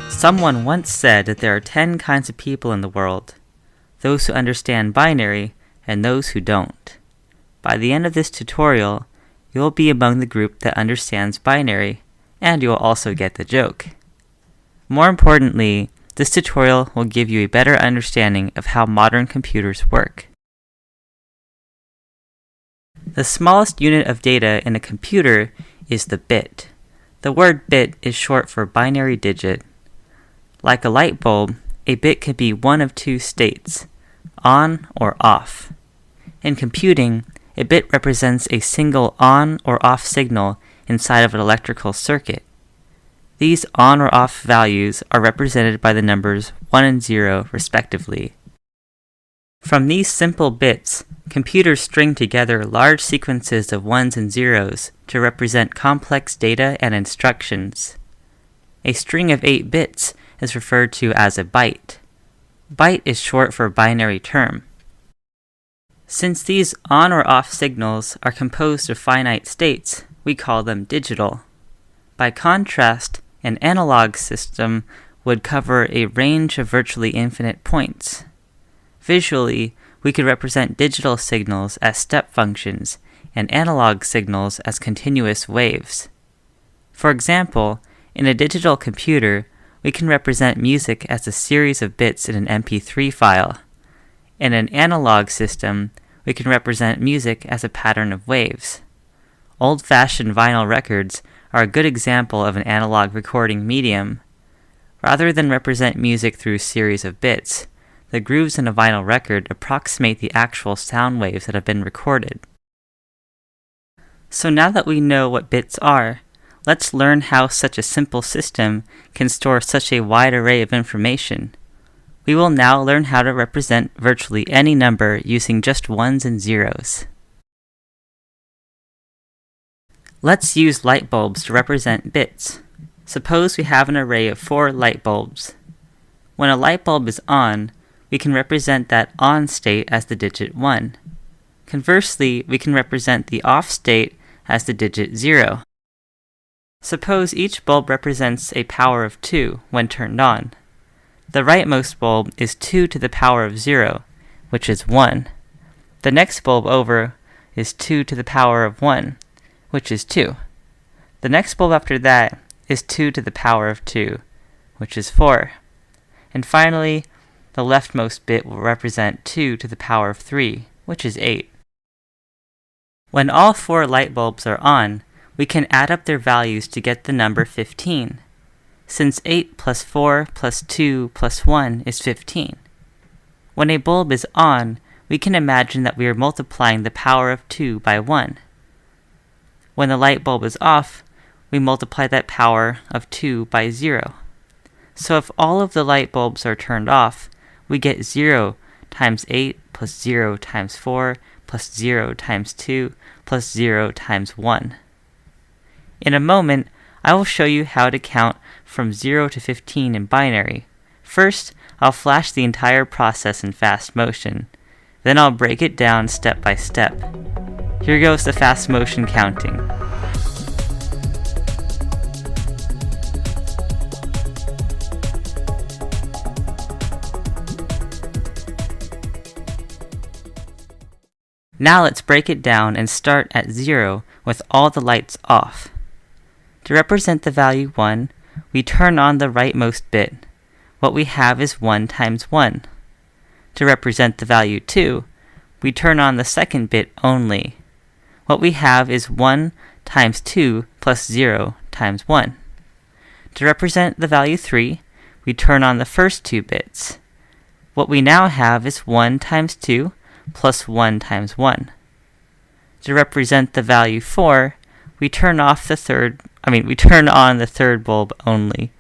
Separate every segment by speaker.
Speaker 1: Someone once said that there are 10 kinds of people in the world: those who understand binary and those who don't. By the end of this tutorial, you'll be among the group that understands binary, and you'll also get the joke. More importantly, this tutorial will give you a better understanding of how modern computers work. The smallest unit of data in a computer is the bit. The word bit is short for binary digit. Like a light bulb, a bit could be one of two states, on or off. In computing, a bit represents a single on or off signal inside of an electrical circuit. These on or off values are represented by the numbers 1 and 0 respectively. From these simple bits, computers string together large sequences of 1s and 0s to represent complex data and instructions. A string of 8 bits is referred to as a byte. Byte is short for binary term. Since these on or off signals are composed of finite states, we call them digital. By contrast, an analog system would cover a range of virtually infinite points. Visually, we could represent digital signals as step functions and analog signals as continuous waves. For example, in a digital computer, we can represent music as a series of bits in an MP3 file. In an analog system, we can represent music as a pattern of waves. Old-fashioned vinyl records are a good example of an analog recording medium. Rather than represent music through a series of bits, the grooves in a vinyl record approximate the actual sound waves that have been recorded. So now that we know what bits are, let's learn how such a simple system can store such a wide array of information. We will now learn how to represent virtually any number using just 1s and 0s. Let's use light bulbs to represent bits. Suppose we have an array of 4 light bulbs. When a light bulb is on, we can represent that on state as the digit 1. Conversely, we can represent the off state as the digit 0. Suppose each bulb represents a power of 2 when turned on. The rightmost bulb is 2 to the power of 0, which is 1. The next bulb over is 2 to the power of 1, which is 2. The next bulb after that is 2 to the power of 2, which is 4. And finally, the leftmost bit will represent 2 to the power of 3, which is 8. When all 4 light bulbs are on, we can add up their values to get the number 15. Since 8 plus 4 plus 2 plus 1 is 15. When a bulb is on, we can imagine that we are multiplying the power of 2 by 1. When the light bulb is off, we multiply that power of 2 by 0. So if all of the light bulbs are turned off, we get 0 times 8 plus 0 times 4 plus 0 times 2 plus 0 times 1. In a moment, I will show you how to count from 0 to 15 in binary. First, I'll flash the entire process in fast motion. Then I'll break it down step by step. Here goes the fast motion counting. Now let's break it down and start at 0 with all the lights off. To represent the value 1, we turn on the rightmost bit. What we have is 1 times 1. To represent the value 2, we turn on the second bit only. What we have is 1 times 2 plus 0 times 1. To represent the value 3, we turn on the first 2 bits. What we now have is 1 times 2 plus 1 times 1. To represent the value 4, we turn on the third bulb only.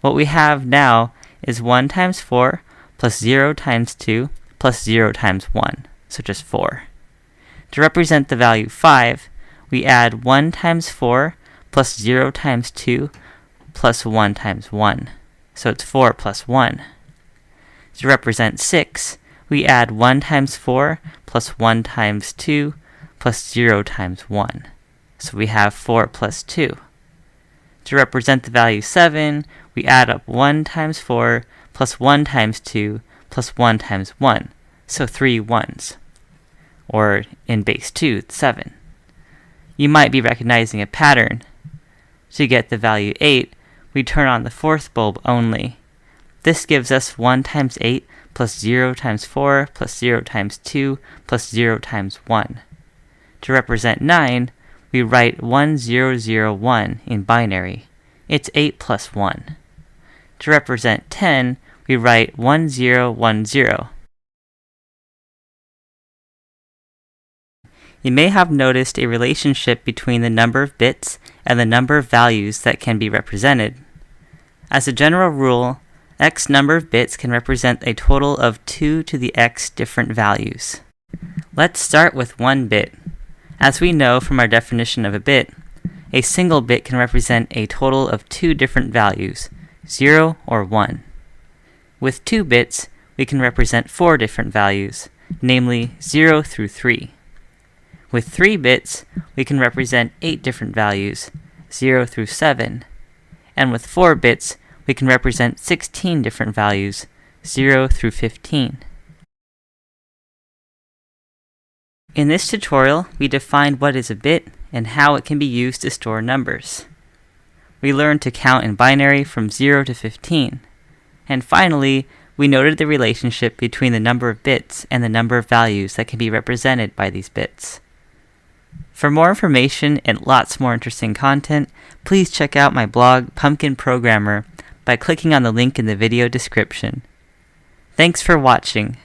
Speaker 1: What we have now is 1 times 4 plus 0 times 2 plus 0 times 1, so just 4. To represent the value 5, we add 1 times 4 plus 0 times 2 plus 1 times 1, so it's 4 plus 1. To represent 6, we add 1 times 4 plus 1 times 2 plus 0 times 1. So we have 4 plus 2. To represent the value 7, we add up 1 times 4 plus 1 times 2 plus 1 times 1, so 3 ones. Or in base 2, 7. You might be recognizing a pattern. To get the value 8, we turn on the fourth bulb only. This gives us 1 times 8 plus 0 times 4 plus 0 times 2 plus 0 times 1. To represent 9, we write 1001 in binary. It's 8 plus 1. To represent 10, we write 1010. You may have noticed a relationship between the number of bits and the number of values that can be represented. As a general rule, x number of bits can represent a total of 2 to the x different values. Let's start with 1 bit. As we know from our definition of a bit, a single bit can represent a total of 2 different values, 0 or 1. With 2 bits, we can represent 4 different values, namely 0 through 3. With 3 bits, we can represent 8 different values, 0 through 7. And with 4 bits, we can represent 16 different values, 0 through 15. In this tutorial, we defined what is a bit and how it can be used to store numbers. We learned to count in binary from 0 to 15. And finally, we noted the relationship between the number of bits and the number of values that can be represented by these bits. For more information and lots more interesting content, please check out my blog, Pumpkin Programmer, by clicking on the link in the video description. Thanks for watching.